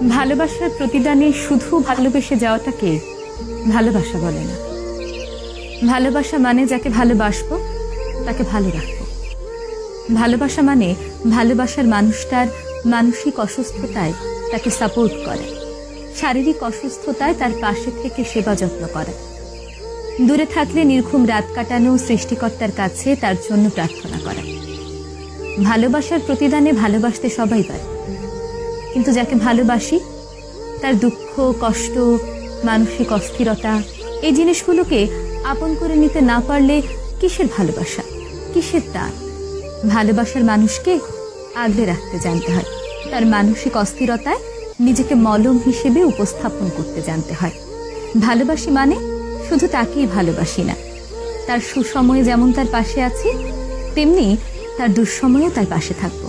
ভালোবাসার প্রতিদানে শুধু ভালোবেসে যাওয়াটাকে ভালোবাসা বলে না। ভালোবাসা মানে যাকে ভালোবাসবো তাকে ভালো রাখবো। ভালোবাসা মানে ভালোবাসার মানুষটার মানসিক অসুস্থতায় তাকে সাপোর্ট করা, শারীরিক অসুস্থতায় তার পাশে থেকে সেবা যত্ন করা, দূরে থাকলে নির্ঘুম রাত কাটানো, সৃষ্টিকর্তার কাছে তার জন্য প্রার্থনা করা। ভালোবাসার প্রতিদানে ভালোবাসতে সবাই পারে, কিন্তু যাকে ভালোবাসি তার দুঃখ, কষ্ট, মানসিক অস্থিরতা এই জিনিসগুলোকে আপন করে নিতে না পারলে কিসের ভালোবাসা, কিসের টান? ভালোবাসার মানুষকে আগলে রাখতে জানতে হয়, তার মানসিক অস্থিরতায় নিজেকে মলম হিসেবে উপস্থাপন করতে জানতে হয়। ভালোবাসি মানে শুধু তাকেই ভালোবাসি না, তার সুসময়ে যেমন তার পাশে আছি তেমনি তার দুঃসময়েও তার পাশে থাকবো।